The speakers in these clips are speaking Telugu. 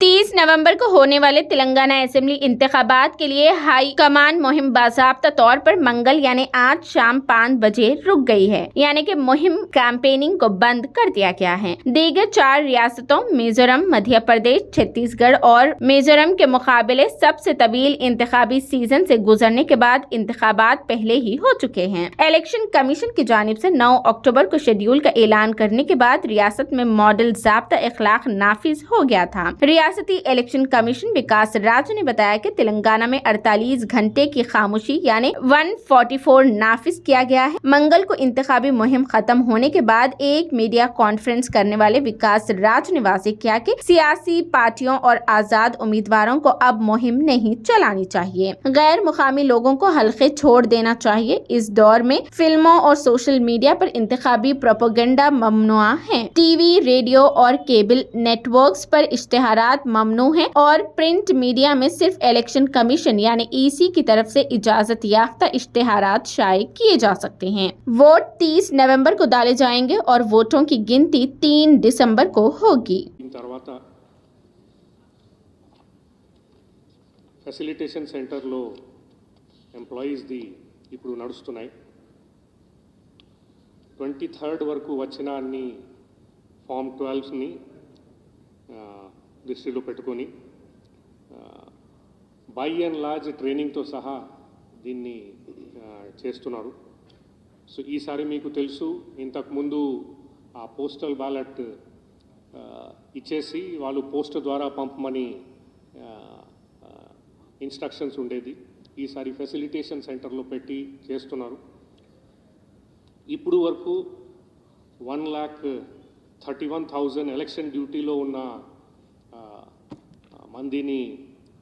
30 नवंबर को होने वाले तेलंगाना असेंबली इंतखाबात के लिए हाई कमान मुहिम बाज़ाब्ता तौर पर मंगल यानी आज शाम 5 बजे रुक गई है, यानी कि मुहिम कैंपेनिंग को बंद कर दिया गया है। दीगर 4 रियासतों मिजोरम, मध्य प्रदेश, छत्तीसगढ़ और मिजोरम के मुकाबले सबसे तवील इंतखाबी सीजन से गुजरने के बाद इंतखाबात पहले ही हो चुके हैं। इलेक्शन कमीशन की जानिब से 9 अक्टूबर को शेड्यूल का ऐलान करने के बाद रियासत में मॉडल ज़ाब्ता इखलाक नाफिज हो गया था। रियासती इलेक्शन कमीशन विकास राज ने बताया कि तेलंगाना में 48 घंटे की खामोशी यानी 144 नाफिज किया गया है। मंगल को इंतखाबी मुहिम खत्म होने के बाद एक मीडिया कॉन्फ्रेंस करने वाले विकास राज ने वाज़ेह किया कि सियासी पार्टियों और आजाद उम्मीदवारों को अब मुहिम नहीं चलानी चाहिए, गैर मुकामी लोगों को हल्के छोड़ देना चाहिए। इस दौर में फिल्मों और सोशल मीडिया पर इंतखाबी प्रोपेगेंडा ममनुआ है। टीवी, रेडियो और केबल नेटवर्क्स पर इश्तेहारात ममनू है और प्रिंट मीडिया में सिर्फ इलेक्शन कमीशन यानी ईसी की तरफ से इजाजत याफ्ता इश्तेहारात शाये किए जा सकते हैं। वोट 30 नवंबर को डाले जाएंगे और वोटों की गिनती 3 दिसंबर को होगी। ఫెసిలిటేషన్ సెంటర్లో ఎంప్లాయీస్ది ఇప్పుడు నడుస్తున్నాయి. 23rd వరకు వచ్చిన అన్ని ఫామ్ 12స్ని దృష్టిలో పెట్టుకొని బై అండ్ లార్జ్ ట్రైనింగ్తో సహా దీన్ని చేస్తున్నారు. సో ఈసారి మీకు తెలుసు, ఇంతకుముందు ఆ పోస్టల్ బ్యాలెట్ ఇచ్చేసి వాళ్ళు పోస్ట్ ద్వారా పంపమని ఇన్స్ట్రక్షన్స్ ఉండేది. ఈసారి ఫెసిలిటేషన్ సెంటర్లో పెట్టి చేస్తున్నారు. ఇప్పుడు వరకు 1,31,000 ఎలక్షన్ డ్యూటీలో ఉన్న మందిని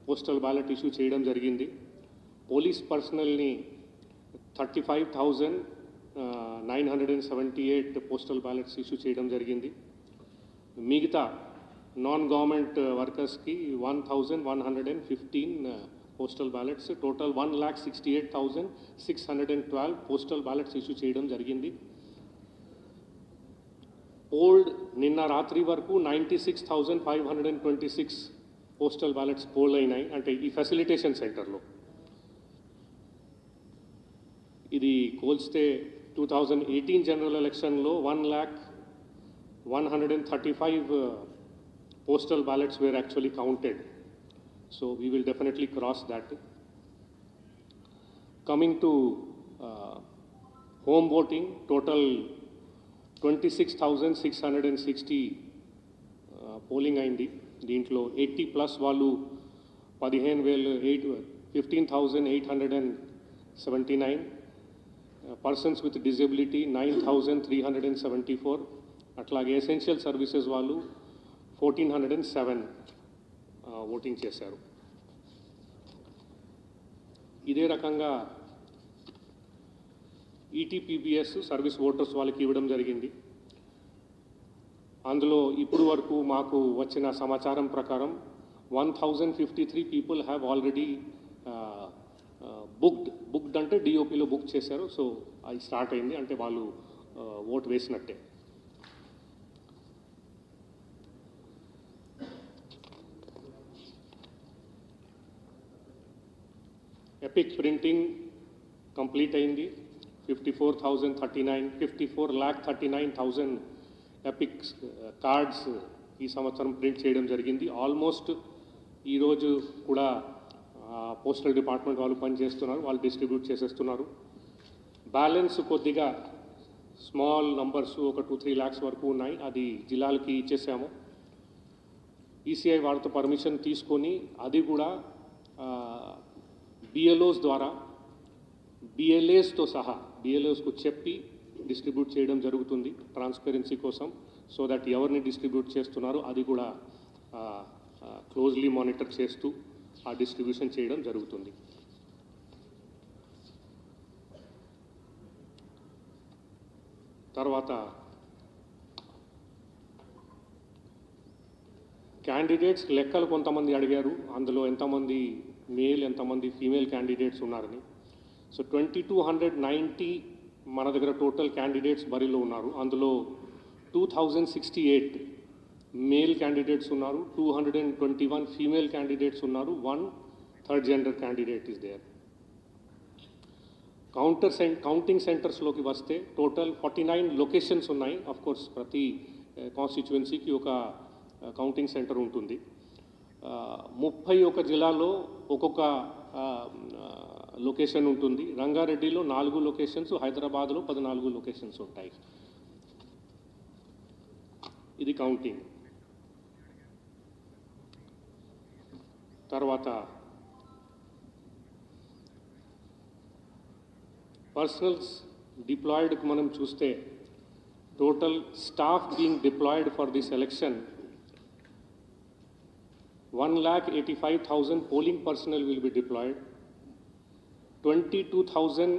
పోస్టల్ బ్యాలెట్ ఇష్యూ చేయడం జరిగింది. పోలీస్ పర్సనల్ని 35,978 పోస్టల్ బ్యాలెట్స్ ఇష్యూ చేయడం జరిగింది. మిగతా నాన్ గవర్నమెంట్ వర్కర్స్కి 1,115 postal ballots, total 1,68,612 postal ballots issue చేయడం జరిగింది. పోల్డ్ నిన్న రాత్రి వరకు 96,526 పోస్టల్ బ్యాలెట్స్ పోల్ అయినాయి, అంటే ఈ ఫెసిలిటేషన్ సెంటర్లో. ఇది కోల్స్తే 2018 జనరల్ ఎలక్షన్లో 1,135 postal ballots were actually counted. So we will definitely cross that. Coming to home voting, total 26,660 polling అయింది. దీంట్లో 80+ వాళ్ళు 15,879, పర్సన్స్ విత్ డిజబిలిటీ 9,374, అట్లాగే ఎసెన్షియల్ సర్వీసెస్ వాళ్ళు 1,407 ఓటింగ్ చేశారు. ఇదే రకంగా ఈటీపీబీఎస్ సర్వీస్ ఓటర్స్ వాళ్ళకి ఇవ్వడం జరిగింది. అందులో ఇప్పుడు వరకు మాకు వచ్చిన సమాచారం ప్రకారం 1,053 పీపుల్ హ్యావ్ ఆల్రెడీ బుక్డ్ అంటే డిఓపిలో బుక్ చేశారు. సో అది స్టార్ట్ అయింది, అంటే వాళ్ళు ఓటు వేసినట్టే. ఎపిక్ ప్రింటింగ్ కంప్లీట్ అయింది. 54,39,000 ఎపిక్ కార్డ్స్ ఈ సంవత్సరం ప్రింట్ చేయడం జరిగింది. ఆల్మోస్ట్ ఈరోజు కూడా పోస్టల్ డిపార్ట్మెంట్ వాళ్ళు పనిచేస్తున్నారు, వాళ్ళు డిస్ట్రిబ్యూట్ చేసేస్తున్నారు. బ్యాలెన్స్ కొద్దిగా స్మాల్ నంబర్స్ ఒక 2-3 lakhs వరకు ఉన్నాయి, అది జిల్లాలకి ఇచ్చేసాము. ఈసీఐ వాళ్ళతో పర్మిషన్ తీసుకొని అది కూడా బిఎల్ఓస్ ద్వారా బిఎల్ఏస్తో సహా బిఎల్ఓస్కు చెప్పి డిస్ట్రిబ్యూట్ చేయడం జరుగుతుంది ట్రాన్స్పరెన్సీ కోసం. సో దట్ ఎవరిని డిస్ట్రిబ్యూట్ చేస్తున్నారో అది కూడా క్లోజ్లీ మానిటర్ చేస్తూ ఆ డిస్ట్రిబ్యూషన్ చేయడం జరుగుతుంది. తర్వాత క్యాండిడేట్స్ లెక్కలు కొంతమంది అడిగారు, అందులో ఎంతమంది మేల్ ఎంతమంది ఫీమేల్ క్యాండిడేట్స్ ఉన్నారని. సో 2,290 మన దగ్గర టోటల్ క్యాండిడేట్స్ బరిలో ఉన్నారు. అందులో 2,068 మేల్ క్యాండిడేట్స్ ఉన్నారు, 221 ఫీమేల్ క్యాండిడేట్స్ ఉన్నారు, 1 third gender candidate is there. Counting సెంటర్స్లోకి వస్తే టోటల్ 49 లొకేషన్స్ ఉన్నాయి. ఆఫ్ కోర్స్ ప్రతి కాన్స్టిట్యువెన్సీకి ఒక కౌంటింగ్ సెంటర్ ఉంటుంది. 31 జిల్లాల్లో ఒక్కొక్క లొకేషన్ ఉంటుంది. రంగారెడ్డిలో 4 లొకేషన్స్, హైదరాబాద్లో 14 లొకేషన్స్ ఉంటాయి. ఇది కౌంటింగ్. తర్వాత పర్సనల్స్ డిప్లాయిడ్కి మనం చూస్తే total staff being deployed for this election 1,85,000 polling personnel will be deployed. 22,000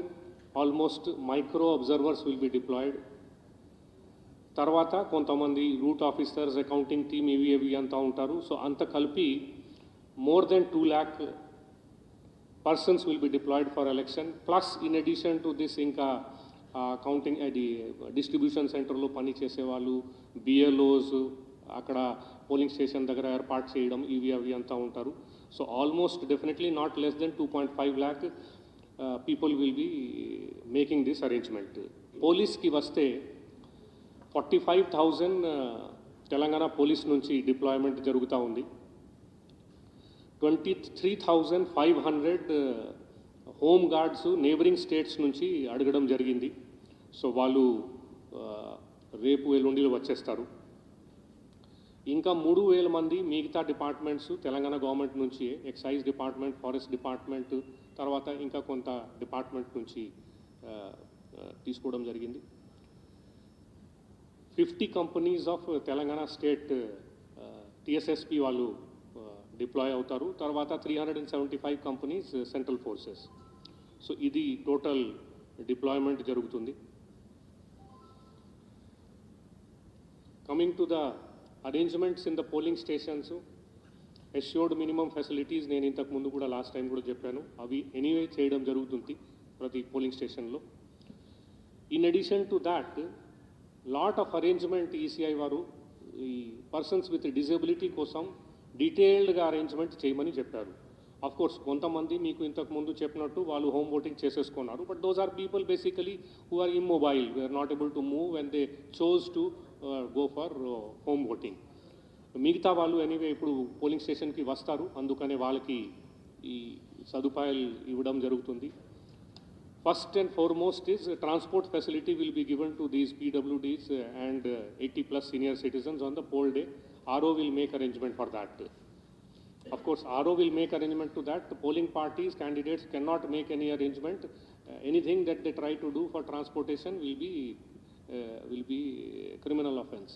almost micro observers will be deployed. తర్వాత కొంతమంది రూట్ ఆఫీసర్స్, అకౌంటింగ్ టీమ్ ఇవి అంతా ఉంటారు. సో అంత కలిపి more than 2 lakh persons will be deployed for election. Plus in addition to this ఇంకా కౌంటింగ్ అది డిస్ట్రిబ్యూషన్ సెంటర్లో పని చేసేవాళ్ళు, బిఎల్ఓస్, అక్కడ పోలింగ్ స్టేషన్ దగ్గర ఏర్పాటు చేయడం ఇవి అంతా ఉంటారు. So almost definitely not less than 2.5 lakh people will be making this arrangement. పోలీస్కి వస్తే 45,000 తెలంగాణ పోలీస్ నుంచి డిప్లాయ్మెంట్ జరుగుతూ ఉంది. 23,500 హోమ్ గార్డ్స్ నేబరింగ్ స్టేట్స్ నుంచి అడగడం జరిగింది. సో వాళ్ళు రేపు ఎల్లుండిలో వచ్చేస్తారు. ఇంకా 3,000 మంది మిగతా డిపార్ట్మెంట్స్ తెలంగాణ గవర్నమెంట్ నుంచి, ఎక్సైజ్ డిపార్ట్మెంట్, ఫారెస్ట్ డిపార్ట్మెంట్, తర్వాత ఇంకా కొంత డిపార్ట్మెంట్ నుంచి తీసుకోవడం జరిగింది. 50 companies of Telangana state TSSP వాళ్ళు డిప్లాయ్ అవుతారు. తర్వాత 375 కంపెనీస్ సెంట్రల్ ఫోర్సెస్. సో ఇది టోటల్ డిప్లాయ్మెంట్ జరుగుతుంది. Coming to the arrangements in the polling stations, assured minimum facilities నేను ఇంతకు ముందు కూడా లాస్ట్ టైం కూడా చెప్పాను, అవి ఎనీవే చేయడం జరుగుతుంది ప్రతి పోలింగ్ స్టేషన్లో. In addition to that lot of arrangement ECI వారు ఈ పర్సన్స్ విత్ డిజబిలిటీ కోసం డీటెయిల్డ్గా అరేంజ్మెంట్ చేయమని చెప్పారు. ఆఫ్ కోర్స్ కొంతమంది మీకు ఇంతకు ముందు చెప్పినట్టు వాళ్ళు హోమ్ ఓటింగ్ చేసేసుకున్నారు. But those are people basically who are immobile, we are not able to move when they chose to go for home voting. మిగతా వాళ్ళు ఎనీవే ఇప్పుడు పోలింగ్ స్టేషన్కి వస్తారు, అందుకనే వాళ్ళకి ఈ సదుపాయాలు ఇవ్వడం జరుగుతుంది. First and foremost is transport facility will be given to these PWDs and 80+ senior citizens on the poll day. RO will make arrangement for that. Of course, RO will make arrangement to that. The polling parties, candidates cannot make any arrangement. Anything that they try to do for transportation will be criminal offense.